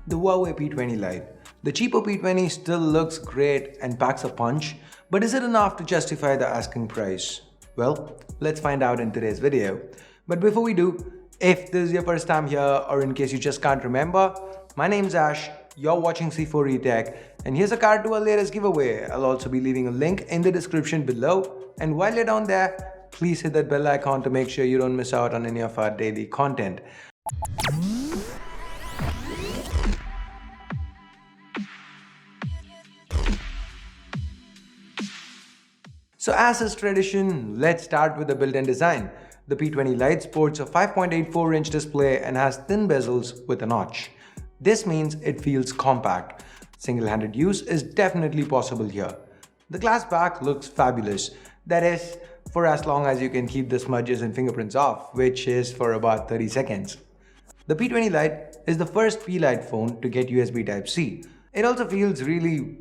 the Huawei P20 Lite. The cheaper P20 still looks great and packs a punch, but is it enough to justify the asking price? Well, let's find out in today's video. But before we do, if this is your first time here or in case you just can't remember, my name's Ash, you're watching C4 eTech, and here's a card to our latest giveaway. I'll also be leaving a link in the description below, and while you're down there, please hit that bell icon to make sure you don't miss out on any of our daily content. So as is tradition, let's start with the built-in design. The P20 Lite sports a 5.84-inch display and has thin bezels with a notch. This means it feels compact. Single-handed use is definitely possible here. The glass back looks fabulous. That is, for as long as you can keep the smudges and fingerprints off, which is for about 30 seconds. The P20 Lite is the first P-Lite phone to get USB Type-C. It also feels really,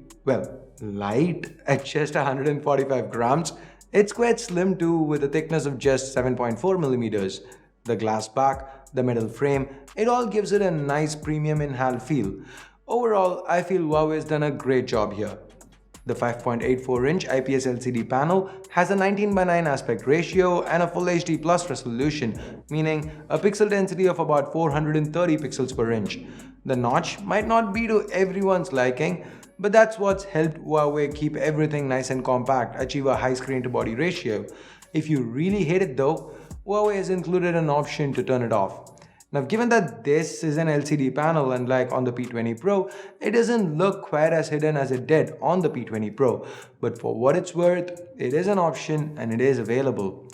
light at just 145 grams. It's quite slim too, with a thickness of just 7.4 millimeters. The glass back, the metal frame, it all gives it a nice premium in-hand feel. Overall, I feel Huawei's done a great job here. The 5.84-inch IPS LCD panel has a 19:9 aspect ratio and a Full HD Plus resolution, meaning a pixel density of about 430 pixels per inch. The notch might not be to everyone's liking, but that's what's helped Huawei keep everything nice and compact, achieve a high screen-to-body ratio. If you really hate it though, Huawei has included an option to turn it off. Now, given that this is an LCD panel, unlike on the P20 Pro, it doesn't look quite as hidden as it did on the P20 Pro. But for what it's worth, it is an option and it is available.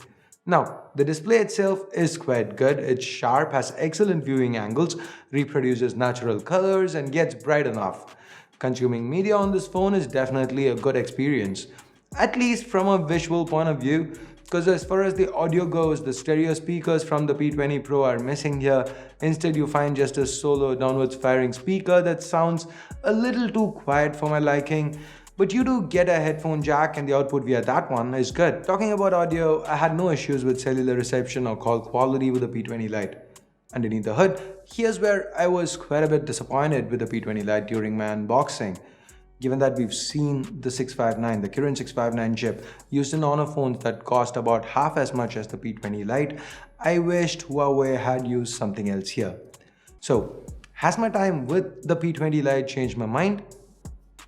Now, the display itself is quite good. It's sharp, has excellent viewing angles, reproduces natural colors, and gets bright enough. Consuming media on this phone is definitely a good experience, at least from a visual point of view. Because as far as the audio goes, the stereo speakers from the P20 Pro are missing here. Instead, you find just a solo downwards firing speaker that sounds a little too quiet for my liking. But you do get a headphone jack and the output via that one is good. Talking about audio, I had no issues with cellular reception or call quality with the P20 Lite. Underneath the hood, here's where I was quite a bit disappointed with the P20 Lite during my unboxing. Given that we've seen the Kirin 659 chip used in Honor phones that cost about half as much as the P20 Lite, I wished Huawei had used something else here. So, has my time with the P20 Lite changed my mind?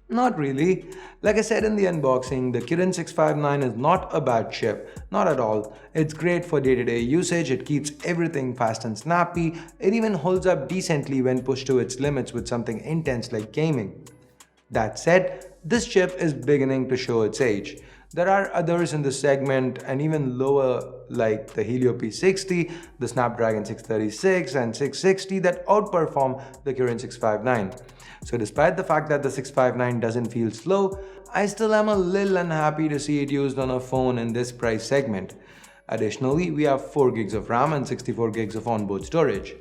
Not really. Like I said in the unboxing, the Kirin 659 is not a bad chip, not at all. It's great for day-to-day usage, it keeps everything fast and snappy, it even holds up decently when pushed to its limits with something intense like gaming. That said, this chip is beginning to show its age. There are others in the segment and even lower like the Helio P60, the Snapdragon 636 and 660 that outperform the Kirin 659. So despite the fact that the 659 doesn't feel slow, I still am a little unhappy to see it used on a phone in this price segment. Additionally, we have 4 gigs of RAM and 64 gigs of onboard storage.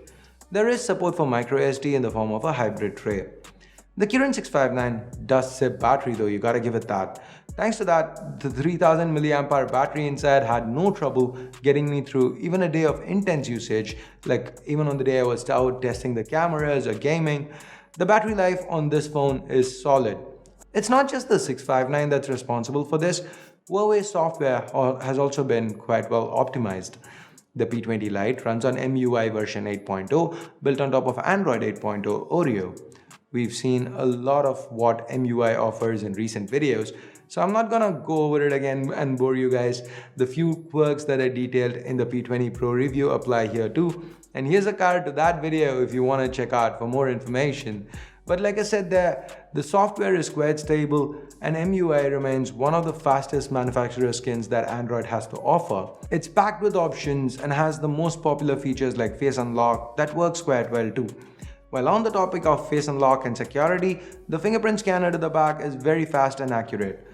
There is support for microSD in the form of a hybrid tray. The Kirin 659 does sip battery though, you gotta give it that. Thanks to that, the 3000 mAh battery inside had no trouble getting me through even a day of intense usage, like even on the day I was out testing the cameras or gaming. The battery life on this phone is solid. It's not just the 659 that's responsible for this. Huawei software has also been quite well optimized. The P20 Lite runs on EMUI version 8.0, built on top of Android 8.0 Oreo. We've seen a lot of what EMUI offers in recent videos, so I'm not gonna go over it again and bore you guys. The few quirks that I detailed in the P20 Pro review apply here too. And here's a card to that video if you want to check out for more information. But like I said there, the software is quite stable and EMUI remains one of the fastest manufacturer skins that Android has to offer. It's packed with options and has the most popular features like face unlock that works quite well too. While on the topic of face unlock and security, the fingerprint scanner to the back is very fast and accurate.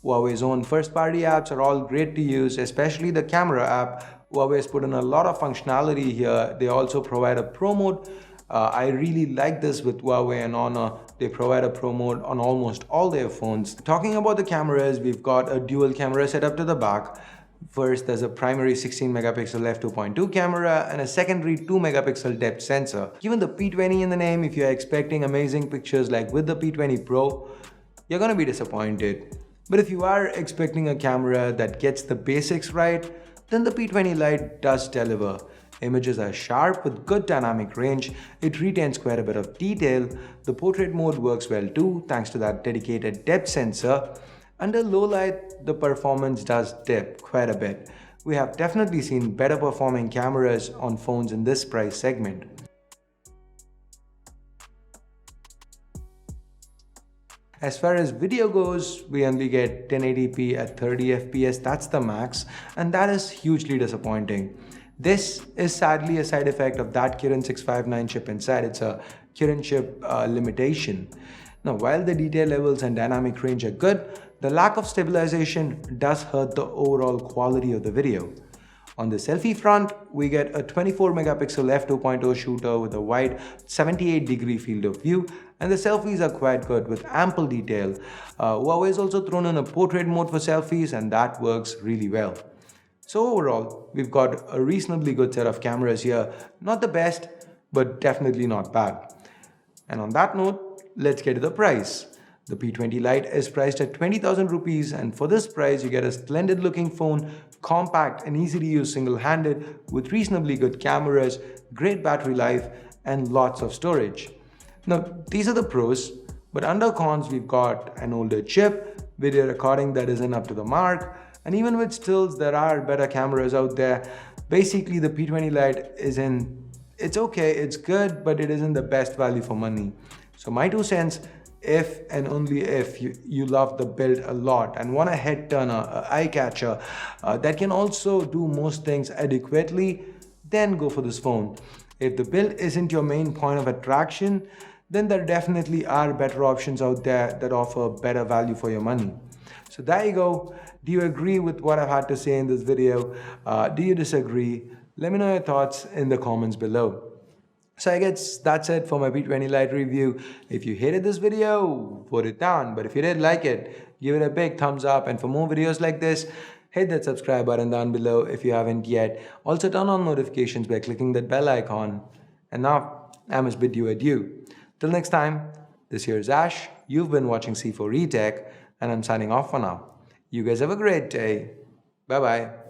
Huawei's own first-party apps are all great to use, especially the camera app. Huawei's put in a lot of functionality here. They also provide a Pro mode. I really like this with Huawei and Honor. They provide a Pro mode on almost all their phones. Talking about the cameras, we've got a dual camera setup to the back. First, there's a primary 16 megapixel f2.2 camera and a secondary 2 megapixel depth sensor. Given the P20 in the name, if you're expecting amazing pictures like with the P20 Pro, you're gonna be disappointed. But if you are expecting a camera that gets the basics right, then the P20 Lite does deliver. Images are sharp with good dynamic range, it retains quite a bit of detail, the portrait mode works well too thanks to that dedicated depth sensor. Under low light, the performance does dip quite a bit. We have definitely seen better performing cameras on phones in this price segment. As far as video goes, we only get 1080p at 30 fps, that's the max, and that is hugely disappointing. This is sadly a side effect of that Kirin 659 chip inside. It's a Kirin chip limitation. Now, while the detail levels and dynamic range are good, the lack of stabilization does hurt the overall quality of the video. On the selfie front, we get a 24 megapixel f2.0 shooter with a wide 78-degree field of view, and the selfies are quite good with ample detail. Huawei has also thrown in a portrait mode for selfies, and that works really well. So overall, we've got a reasonably good set of cameras here. Not the best, but definitely not bad. And on that note, let's get to the price. The P20 Lite is priced at 20,000 rupees, and for this price you get a splendid looking phone, compact and easy to use single-handed with reasonably good cameras, great battery life and lots of storage. Now these are the pros, but under cons we've got an older chip, video recording that isn't up to the mark, and even with stills there are better cameras out there. Basically the P20 Lite it's okay, it's good, but it isn't the best value for money. So my 2 cents, if and only if you love the build a lot and want a head turner, an eye catcher that can also do most things adequately, then go for this phone. If the build isn't your main point of attraction, then there definitely are better options out there that offer better value for your money. So there you go. Do you agree with what I've had to say in this video? Do you disagree? Let me know your thoughts in the comments below. So I guess that's it for my P20 Lite review. If you hated this video, put it down. But if you did like it, give it a big thumbs up. And for more videos like this, hit that subscribe button down below if you haven't yet. Also turn on notifications by clicking that bell icon. And now, I must bid you adieu. Till next time, this here is Ash. You've been watching C4E Tech, and I'm signing off for now. You guys have a great day. Bye-bye.